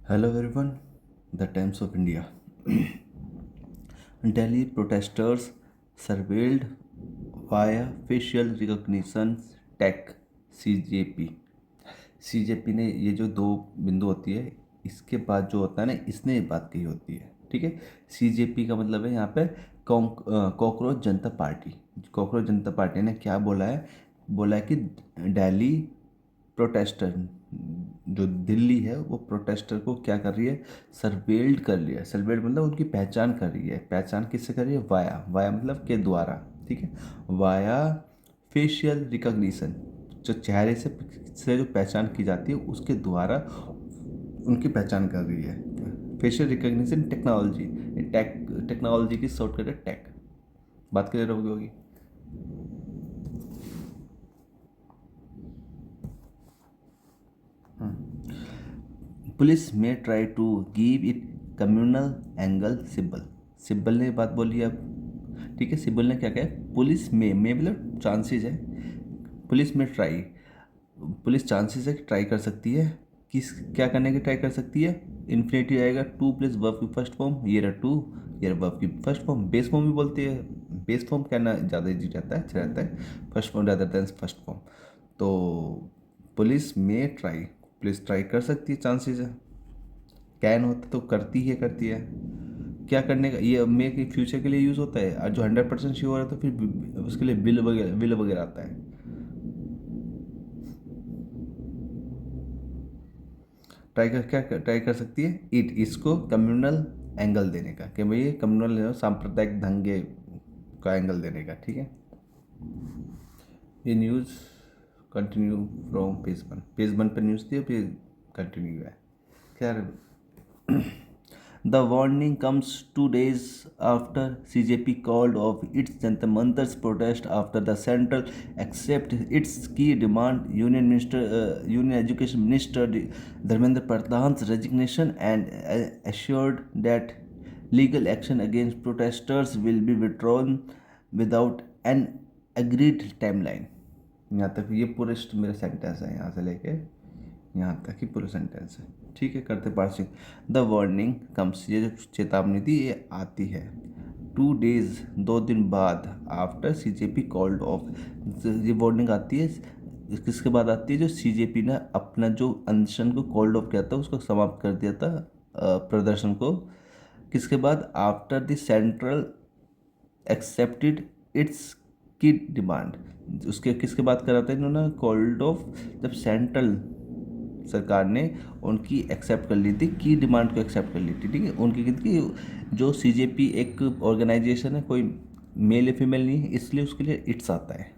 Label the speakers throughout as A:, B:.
A: Hello everyone, the Times of India. Delhi protesters surveilled via facial recognition tech CJP. CJP ने ये जो दो बिंदु होती है इसके बाद जो होता है ना इसने ये बात कही होती है। ठीक है, CJP का मतलब है यहाँ पे कॉकरोच जनता पार्टी। कॉकरोच जनता पार्टी ने क्या बोला है कि दिल्ली प्रोटेस्टर जो दिल्ली है वो प्रोटेस्टर को क्या कर रही है, सर्वेल्ड कर लिया है। सर्वेल्ड मतलब उनकी पहचान कर रही है। पहचान किससे कर रही है? वाया। वाया मतलब के द्वारा। ठीक है, वाया फेशियल रिकॉग्निशन, जो चेहरे से जो पहचान की जाती है उसके द्वारा उनकी पहचान कर रही है। फेशियल रिकॉग्निशन टेक्नोलॉजी, टेक्नोलॉजी की शॉर्टकट है टेक। बात क्लियर होगी। पुलिस में try to give it communal angle. Sibal Sibal ने बात बोली अब। ठीक है, सिब्बल ने क्या कहा? पुलिस में मतलब चांसेस है। पुलिस में ट्राई, पुलिस चांसेस है कि ट्राई कर सकती है। किस क्या करने की ट्राई कर सकती है? इन्फिनेटिव आएगा, टू प्लस वर्ब की फर्स्ट फॉर्म, ये रहा टू, ये रहा वर्ब की फर्स्ट फॉर्म। बेस फॉर्म भी बोलती है। बेस फॉर्म कहना ज़्यादा इजी रहता है, अच्छा रहता है, first form rather than first form. तो पुलिस में ट्राई, पुलिस ट्राई कर सकती है, चांसेस है। कैन होता तो करती है। क्या करने का? ये मे के फ्यूचर के लिए यूज़ होता है, और जो 100% श्योर है तो फिर उसके लिए बिल वगैरह आता है। ट्राई कर सकती है इट, इसको कम्युनल एंगल देने का, कि भाई ये कम्युनल सांप्रदायिक दंगे का एंगल देने का। ठीक है, ये न्यूज़ कंटिन्यू फ्रॉम पेज 1 पर न्यूज़ थी, फिर कंटिन्यू है। खैर, the warning comes 2 days after CJP called off its Jantar Mantar's protest after the central accepted its key demand, Union Education Minister Dharmendra Pradhan's resignation, and assured that legal action against protesters will be withdrawn without an agreed timeline. यहाँ तक ये पूरे मेरा sentence है, यहाँ से लेके यहाँ तक ही पूरा सेंटेंस है। ठीक है, करते पार्सिंग। द वार्निंग कम्स, ये जो चेतावनी थी ये आती है 2 days, 2 दिन बाद, आफ्टर CJP कॉल्ड ऑफ। ये वार्निंग आती है किसके बाद आती है? जो CJP ने अपना जो अनशन को कॉल्ड ऑफ किया था उसको समाप्त कर दिया था, प्रदर्शन को। किसके बाद? After the central accepted it's की डिमांड। उसके किसके बात करा था इन्होंने कॉल्ड ऑफ? जब सेंट्रल सरकार ने उनकी एक्सेप्ट कर ली थी, की डिमांड को एक्सेप्ट कर ली थी। ठीक है, उनकी की जो CJP एक ऑर्गेनाइजेशन है, कोई मेल या फीमेल नहीं है, इसलिए उसके लिए इट्स आता है,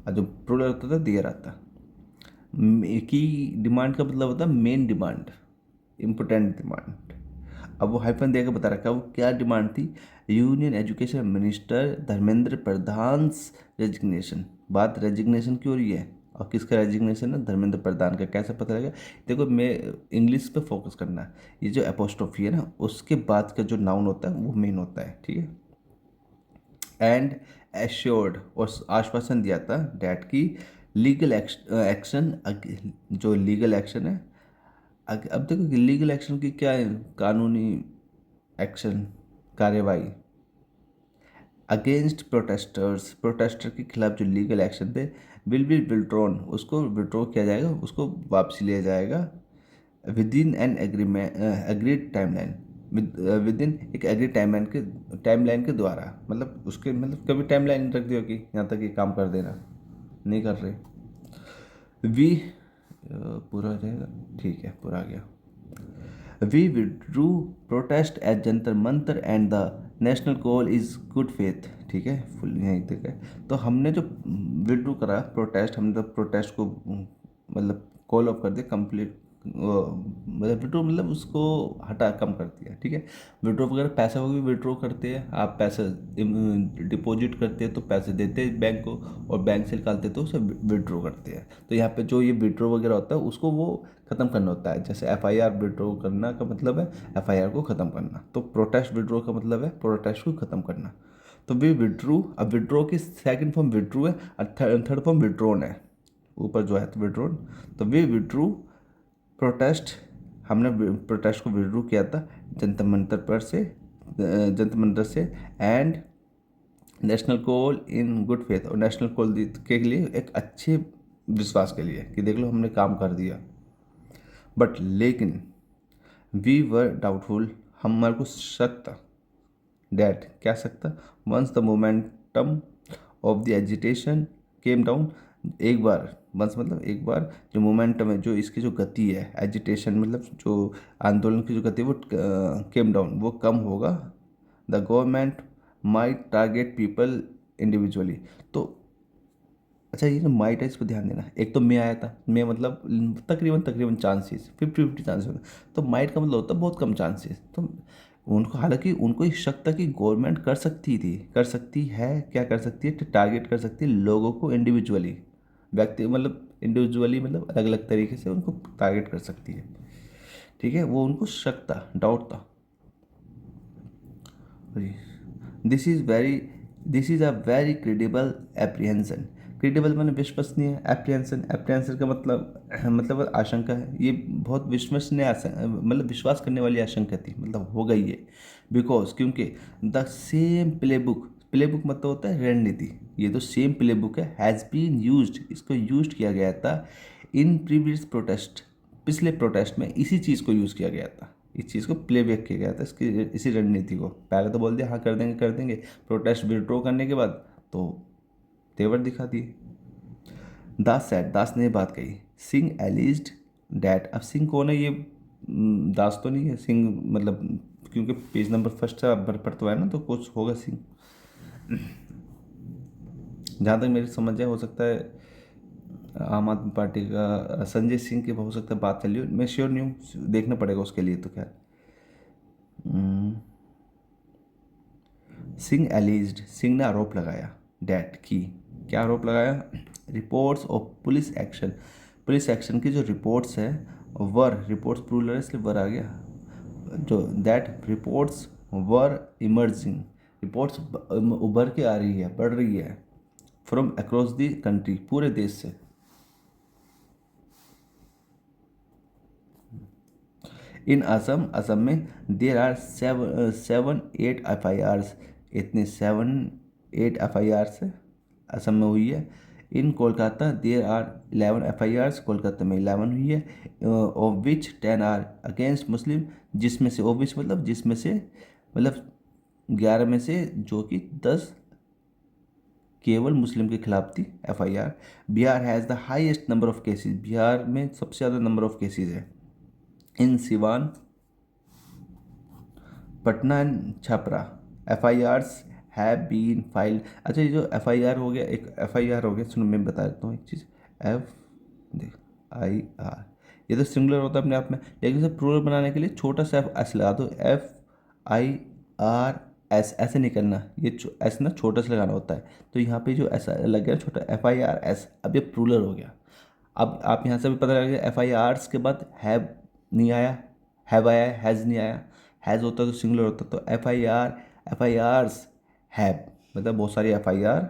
A: और जो प्लूरल होता था देयर आता। की डिमांड का मतलब होता है मेन डिमांड, इम्पोर्टेंट डिमांड। अब वो हाइफन देकर बता रखा है वो क्या डिमांड थी। Union education minister Dharmendra Pradhan resignation. बात रेजिग्नेशन की हो रही है, और किसका रेजिग्नेशन है? धर्मेंद्र प्रधान का। कैसे पता लगेगा? देखो, मैं इंग्लिश पे फोकस करना है। ये जो एपोस्ट्रोफी है ना, उसके बाद का जो नाउन होता है वो मेन होता है। ठीक है, एंड एश्योर्ड, और आश्वासन दिया था डैट की लीगल एक्शन, जो लीगल एक्शन है। अब देखो, लीगल एक्शन की क्या है? कानूनी एक्शन, कार्यवाही अगेंस्ट प्रोटेस्टर्स, प्रोटेस्टर के खिलाफ जो लीगल एक्शन थे, विल बी विड्रॉन, उसको विड्रॉ किया जाएगा, उसको वापसी लिया जाएगा with in an agreement agreed timeline, with in एक एग्रीड टाइमलाइन के द्वारा। मतलब उसके मतलब कभी टाइमलाइन रख दी होगी, यहाँ तक ये काम कर देना, नहीं कर रहे। वी पूरा हो जाएगा, ठीक है, पूरा आ गया। We withdrew protest at Jantar Mantar and the national call is good faith. ठीक है, फुल यहीं तक है। तो हमने जो विड्रू करा प्रोटेस्ट, हमने तो प्रोटेस्ट को मतलब कॉल ऑफ कर दिया कंप्लीट, मतलब विड्रो मतलब उसको हटा, कम कर दिया। ठीक है, विड्रो वगैरह पैसा को भी विड्रो करते हैं, आप पैसे डिपॉजिट करते हैं तो पैसे देते हैं बैंक को, और बैंक से निकालते तो उसे विड्रो करते हैं। तो यहाँ पे जो ये विड्रो वगैरह होता है उसको वो ख़त्म करना होता है। जैसे FIR विड्रो करना का मतलब है FIR को ख़त्म करना, तो प्रोटेस्ट विड्रो का मतलब है प्रोटेस्ट को ख़त्म करना। तो वी विड्रू, अब विड्रो की सेकंड फॉर्म विड्रू है, और थर्ड फॉर्म विड्रोन है, ऊपर जो है तो विड्रोन। तो वी विड्रू प्रोटेस्ट हमने प्रोटेस्ट को विड्रू किया था जंतर मंतर से and national call in good faith, और नेशनल कॉल के लिए एक अच्छे विश्वास के लिए कि देख लो हमने काम कर दिया। बट लेकिन वी वर डाउटफुल, हमारे को शक था, डैट क्या शक था, once the momentum of the agitation came down, एक बार वंस मतलब एक बार जो मोमेंटम है, जो इसकी जो गति है, एजिटेशन मतलब जो आंदोलन की जो गति है वो केम डाउन, वो कम होगा, the government might target people individually. तो अच्छा ये जो माइट है इस पर ध्यान देना, एक तो मे आया था, मे मतलब तकरीबन तकरीबन चांसेस 50-50 चांसेस होता, तो माइट का मतलब होता है बहुत कम चांसेस। तो उनको, हालांकि उनको ये शक था कि गवर्नमेंट कर सकती थी, कर सकती है, क्या कर सकती है, टारगेट कर सकती है लोगों को इंडिविजुअली, व्यक्ति मतलब इंडिविजुअली मतलब अलग अलग तरीके से उनको टारगेट कर सकती है, ठीक है, वो उनको शक था, डाउट था। This is very this is a very credible apprehension, credible मैंने विश्वसनीय, एप्रीहेंशन, एप्रीहेंशन का मतलब आशंका है, ये बहुत विश्वसनीय मतलब विश्वास करने वाली आशंका थी, मतलब हो गई है, बिकॉज क्योंकि the same play book, play book मतलब होता है रणनीति, ये तो सेम प्ले बुक है, हैज़ बीन यूज्ड, इसको यूज किया गया था इन प्रीवियस प्रोटेस्ट, पिछले प्रोटेस्ट में इसी चीज़ को यूज़ किया गया था, इस चीज़ को प्ले बैक किया गया था, इसकी इसी रणनीति को, पहले तो बोल दिया हाँ कर देंगे कर देंगे, प्रोटेस्ट विड्रॉ करने के बाद तो तेवर दिखा दिए। दास सेड, दास ने बात कही, सिंह एलिज्ड डैट, अब सिंह कौन है ये, दास तो नहीं है, सिंह मतलब क्योंकि पेज नंबर फर्स्ट पर तो है ना, तो कुछ होगा सिंह, जहाँ तक मेरी समझ है, हो सकता है आम आदमी पार्टी का संजय सिंह की हो सकता है बात चली हो, मैं श्योर नहीं हूँ, देखना पड़ेगा उसके लिए तो खैर। सिंह एलिज्ड, सिंह ने आरोप लगाया, डैट की, क्या आरोप लगाया, रिपोर्ट्स ऑफ पुलिस एक्शन की जो रिपोर्ट्स है, वर, रिपोर्ट्स प्लूरल है इसलिए वर आ गया, जो that reports were emerging, reports उभर के आ रही है, बढ़ रही है, फ्रॉम अक्रॉस द कंट्री, पूरे देश से। इन असम, असम में देर आर 7-8 FIRs, इतने 7-8 FIRs असम में हुई है। In Kolkata there are 11 FIRs, Kolkata में 11 हुई है, of which 10 are against Muslim, जिसमें से ऑफ विच मतलब जिसमें से मतलब 11 में से जो कि 10 केवल मुस्लिम के खिलाफ थी FIR। Bihar has the highest number of cases, Bihar में सबसे ज़्यादा नंबर ऑफ केसेस है। In Siwan, Patna and Chhapra, FIRs have been filed. अच्छा ये जो FIR हो गया, एक FIR हो गया, सुनो मैं बता देता हूँ एक चीज़, एफ देख IR, ये तो सिंगुलर होता है अपने आप में, लेकिन इसे प्लूरल बनाने के लिए छोटा सा एस लगा दो, FIRS, ऐसे नहीं करना, ये एस ना छोटा सा लगाना होता है, तो यहाँ पे जो ऐसा लग गया छोटा FIRS, अब ये प्लूरल हो गया। अब आप यहाँ से भी पता लग गया, FIRs के बाद हैव नहीं आया, हैव आया, हैज़ नहीं आया, हैज़ होता तो सिंगुलर होता, तो FIRs हैव मतलब बहुत सारी FIR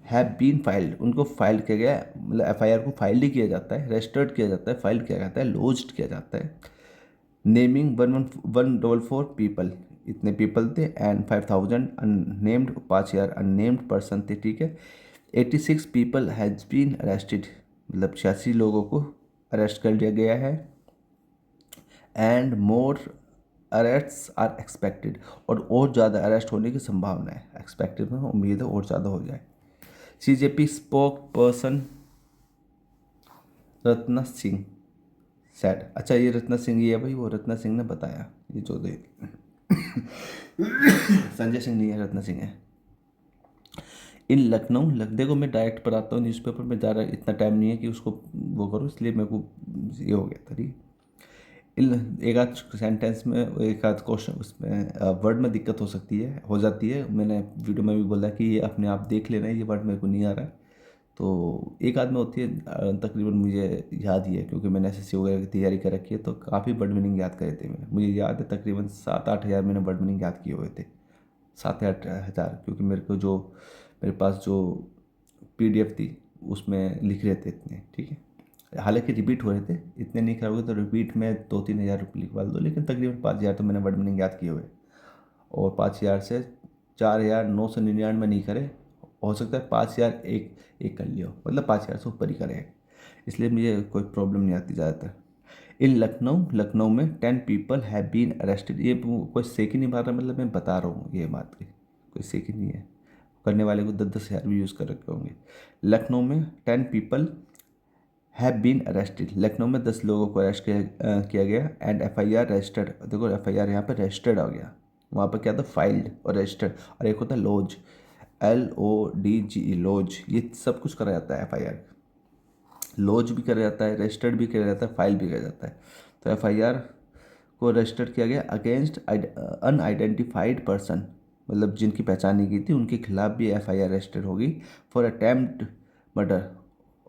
A: हैव बीन फाइल्ड, उनको फाइल किया गया, मतलब FIR को फाइल ही किया जाता है, रजिस्टर्ड किया जाता है, फाइल किया जाता है, लॉज्ड किया जाता है। नेमिंग 144 पीपल, इतने पीपल थे, एंड 5000 अननेम्ड, 5000 अननेम्ड पर्सन थे, ठीक है। 86 पीपल हैज़ बीन अरेस्टेड, मतलब 86 लोगों को अरेस्ट कर लिया गया है, and more arrests are expected, और ज़्यादा अरेस्ट होने की संभावना है, एक्सपेक्टेड में उम्मीद है और ज़्यादा हो जाए। CJP spoke person Ratna Singh sad, अच्छा ये रत्ना सिंह ये है भाई, वो रत्ना सिंह ने बताया, ये जो दे संजय सिंह नहीं है, रत्ना सिंह है। इन लखनऊ, देखो मैं डायरेक्ट पढ़ाता हूँ न्यूज़पेपर में, ज़्यादा इतना टाइम नहीं है कि उसको वो करूँ, इसलिए मेरे को ये हो गया था, ठीक है। एक आध सेंटेंस में, एक आध क्वेश्चन उसमें वर्ड में दिक्कत हो सकती है, हो जाती है, मैंने वीडियो में भी बोला कि ये अपने आप देख लेना, ये वर्ड मेरे को नहीं आ रहा है, तो एक आध में होती है, तकरीबन मुझे याद ही है क्योंकि मैंने SSC वगैरह की तैयारी कर रखी है, तो काफ़ी वर्ड मीनिंग याद करे थे मैंने, मुझे याद है तकरीबन 7-8 हज़ार मैंने वर्ड मीनिंग याद किए हुए थे, 7-8 हज़ार, क्योंकि मेरे को जो मेरे पास जो PDF थी उसमें लिख रहे थे इतने, ठीक है। हालांकि रिपीट हो रहे थे, इतने नहीं करोगे तो रिपीट में 2-3 हज़ार रुपये लिखवा दो, लेकिन तकरीबन 5 हज़ार तो मैंने वर्ड मीनिंग याद किए हुए, और 5 हज़ार से 4,999 नहीं करे, हो सकता है 5 हज़ार एक एक कर लियो, मतलब 5 हज़ार से ऊपर ही करे, इसलिए मुझे कोई प्रॉब्लम नहीं आती ज़्यादातर। इन लखनऊ, लखनऊ में 10 पीपल हैव बीन अरेस्टेड, ये कोई सेक ही नहीं मार रहा, मतलब मैं बता रहा हूँ ये बात की, कोई सेक ही नहीं है, करने वाले को 10-10 हज़ार भी यूज़ कर रखे होंगे। लखनऊ में 10 people have been arrested, Lucknow में 10 लोगों को अरेस्ट किया गया, एंड FIR रजिस्टर्ड, देखो FIR यहाँ पर रजिस्टर्ड आ गया, वहाँ पर क्या था फाइल्ड और रजिस्टर्ड, और एक होता है लॉज, LODGE लॉज, ये सब कुछ करा जाता है FIR, लॉज भी करा जाता है, रजिस्टर्ड भी किया जाता है, फाइल भी किया जाता है। तो FIR को रजिस्टर्ड किया गया अगेंस्ट अनआइडेंटिफाइड पर्सन, मतलब जिनकी पहचान नहीं की थी उनके खिलाफ भी FIR रजिस्टर्ड होगी फॉर अटैम्प्ट मर्डर,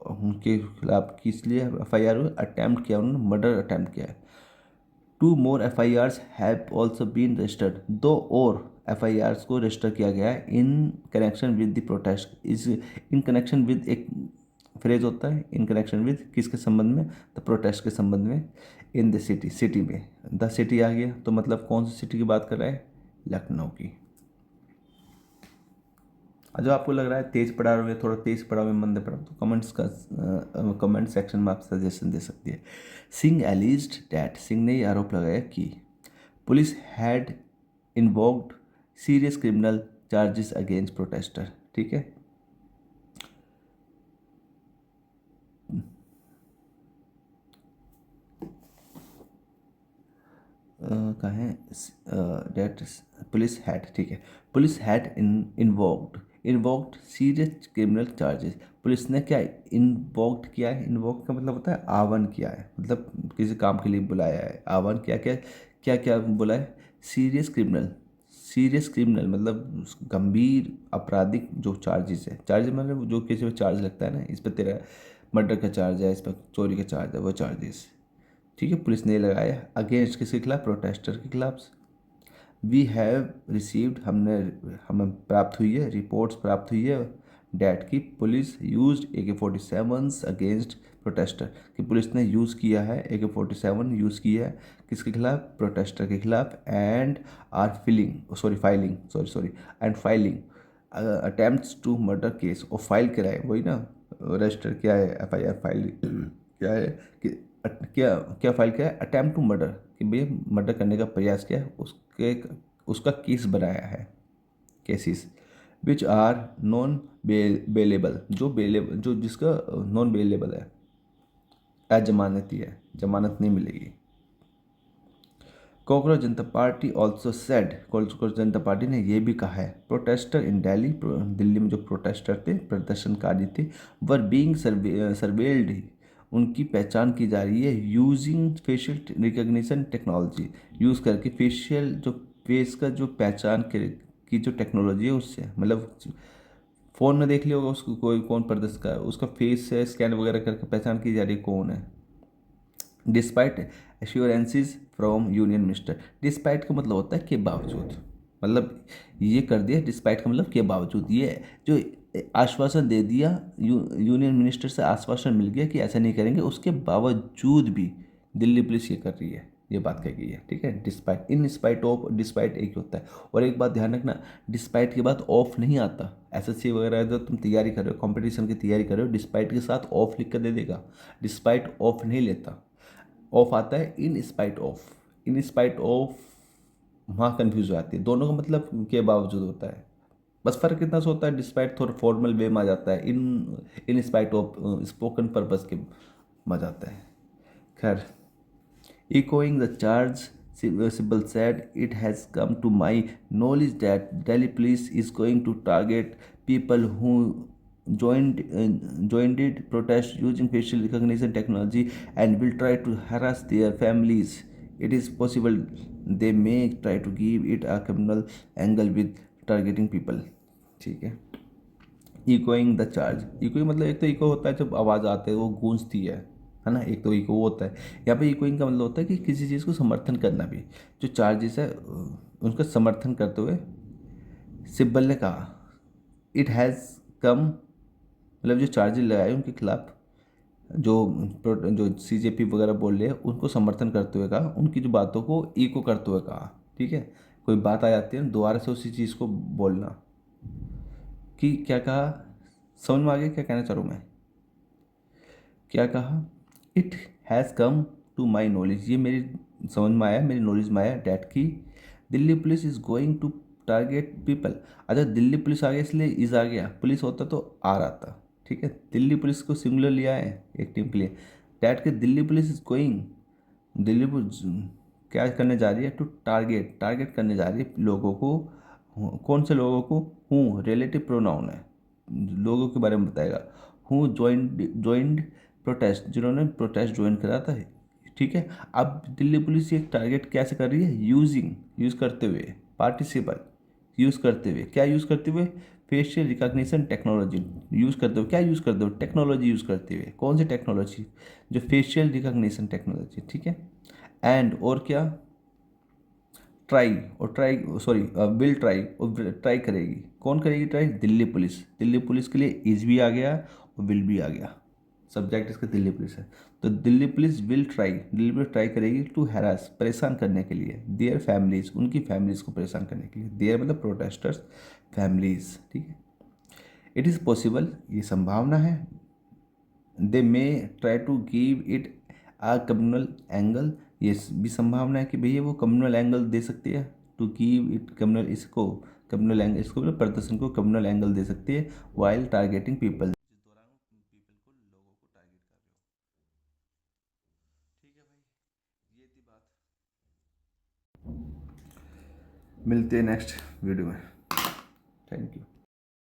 A: उनके खिलाफ किस लिए FIR हुई, अटैम्प्ट किया उन्होंने, मर्डर अटैम्प्ट किया है। 2 more FIRs have also been registered, 2 और FIRs को रजिस्टर किया गया है in connection with the protest, इस इन कनेक्शन विद एक फ्रेज होता है, इन कनेक्शन विद किसके संबंध में, द प्रोटेस्ट के संबंध में, इन द सिटी, सिटी में, द सिटी आ गया तो मतलब कौन सी सिटी की बात कर रहा है, लखनऊ की। जो आपको लग रहा है तेज पढ़ा रहे हो, थोड़ा तेज पढ़ा हुआ मंद पढ़ा, तो कमेंट सेक्शन में आप सजेशन दे सकती है। सिंह एलिज्ड डैट, सिंह ने ये आरोप लगाया कि police had invoked serious criminal charges against protester, ठीक है। कहाँ है, डेट पुलिस हैड, ठीक है, police had invoked serious criminal charges, police ने क्या इन्वोक्ड किया है, इन्वोक का मतलब होता है आह्वान किया है, मतलब किसी काम के लिए बुलाया है, आह्वान किया, क्या क्या क्या बोला है, सीरियस क्रिमिनल मतलब गंभीर आपराधिक जो चार्जेस है, चार्ज मतलब जो किसी पे चार्ज लगता है ना, इस पर तेरा मर्डर का चार्ज है, इस पर चोरी का चार्ज है, वो चार्जेस, ठीक है, पुलिस ने लगाया अगेंस्ट किसके खिलाफ, प्रोटेस्टर के खिलाफ। वी हैव रिसीव्ड, हमें प्राप्त हुई है, रिपोर्ट्स प्राप्त हुई है, डैट की police used AK-47 against protester, कि पुलिस ने यूज़ किया है AK-47 यूज़ किया है किसके खिलाफ, प्रोटेस्टर के खिलाफ, and are filing attempts to murder case, और फाइल कराए, वही ना, रजिस्टर किया है, FIR फाइल क्या है कि क्या क्या फाइल किया है, अटैम्प्ट टू मर्डर, कि भैया मर्डर करने का प्रयास किया है, उसका केस बनाया है, cases which are non bailable, जो जिसका नॉन बेलेबल है, अजमानती है, जमानत नहीं मिलेगी। कॉकरोच जनता पार्टी ऑल्सो सेड, कॉकरोच जनता पार्टी ने यह भी कहा है, प्रोटेस्टर इन दिल्ली, दिल्ली में जो प्रोटेस्टर थे, प्रदर्शनकारी थे, वर बीइंग सर्वेल्ड, उनकी पहचान की जा रही है, using facial recognition technology, use करके फेशियल जो फेस का जो पहचान की जो टेक्नोलॉजी है उससे, मतलब फ़ोन में देख लिया होगा उसको, कोई कौन प्रदर्शन का उसका फेस से स्कैन वगैरह करके पहचान की जा रही है कौन है, despite assurances from union minister, despite का मतलब होता है के बावजूद, मतलब ये कर दिया, डिस्पाइट का मतलब के बावजूद, ये जो आश्वासन दे दिया, यूनियन मिनिस्टर से आश्वासन मिल गया कि ऐसा नहीं करेंगे, उसके बावजूद भी दिल्ली पुलिस ये कर रही है, ये बात कही गई है, ठीक है। Despite, in spite of, despite एक ही होता है, और एक बात ध्यान रखना, डिस्पाइट के बाद ऑफ नहीं आता, SSC वगैरह जो तुम तैयारी कर रहे हो, कंपटीशन की तैयारी कर रहे हो, डिस्पाइट के साथ ऑफ लिख कर दे देगा, डिस्पाइट ऑफ नहीं लेता, ऑफ आता है in spite of, in spite of वहाँ कन्फ्यूज हो जाती है, दोनों का मतलब के बावजूद होता है, बस फर्क कितना सा होता है, डिस्पाइट थोड़ा फॉर्मल वे में आ जाता है, in spite of spoken purpose के में आ जाता है। खैर, echoing the charge, Sibal said, it has come to my knowledge that Delhi police is going to target people who joined it protest using facial recognition technology and will try to harass their families. It is possible they may try to give it a criminal angle with targeting people. ठीक है, echoing the charge, echoing मतलब एक तो eco होता है जब आवाज़ आती है वो गूंजती है ना, एक तो इको होता है, यहाँ पे इकोइंग का मतलब होता है कि किसी चीज़ को समर्थन करना भी, जो चार्जेस है उनका समर्थन करते हुए सिब्बल ने कहा, इट हैज़ कम, मतलब जो चार्जेस लगाए उनके खिलाफ जो CJP वगैरह बोल रहे हैं उनको समर्थन करते हुए कहा, उनकी जो बातों को इको करते हुए कहा। ठीक है, कोई बात आ जाती है दोबारा से उसी चीज़ को बोलना कि क्या कहा, समझ में आ गया क्या कहना चाह रहा हूँ मैं? क्या कहा? It has come to my knowledge, ये मेरी समझ में आया, मेरी नॉलेज में आया डैट की Delhi police is going to target people. अच्छा, दिल्ली पुलिस आ गया इसलिए इज़ आ गया, पुलिस होता तो आ रहा था। ठीक है, दिल्ली पुलिस को सिंगुलर लिया है एक टीम के लिए। डैट के Delhi police is going, Delhi police क्या करने जा रही है? टू टारगेट, टारगेट करने जा रही है लोगों को। कौन से लोगों को? हूँ रिलेटिव प्रोनाउन है, लोगों के बारे में बताएगा। हूँ ज्वाइंड प्रोटेस्ट, जिन्होंने प्रोटेस्ट ज्वाइन करा था। ठीक है, अब दिल्ली पुलिस ये टारगेट कैसे कर रही है? यूज़ करते हुए, पार्टिसिपल यूज़ करते हुए, क्या यूज़ करते हुए? फेशियल रिकॉग्निशन टेक्नोलॉजी यूज़ करते हुए। क्या यूज़ करते हुए? टेक्नोलॉजी यूज़ करते हुए। कौन सी टेक्नोलॉजी? जो फेशियल रिकॉग्निशन टेक्नोलॉजी। ठीक है, एंड और क्या? ट्राई, और ट्राई सॉरी विल ट्राई, और ट्राई करेगी। कौन करेगी try? Delhi police. Delhi police के लिए इज भी आ गया और विल भी आ गया, सब्जेक्ट इसका दिल्ली पुलिस है। तो Delhi police will try, Delhi police try करेगी टू हैरास, परेशान करने के लिए, देयर फैमिलीज, उनकी फैमिलीज को परेशान करने के लिए। देयर मतलब प्रोटेस्टर्स फैमिलीज। ठीक है, इट इज़ पॉसिबल, ये संभावना है। They may try to give it a communal angle, ये भी संभावना है कि भैया वो कम्युनल एंगल दे सकती है। टू गिव इट कम्युनल, इसको कम्युनल एंगल, इसको मतलब प्रदर्शन को कम्युनल एंगल दे सकती है। वाइल टारगेटिंग पीपल, जिस दौरान पीपल को, लोगों को टारगेट कर रहे हो। ठीक है भाई, ये थी बात। मिलते हैं नेक्स्ट वीडियो में। Thank you.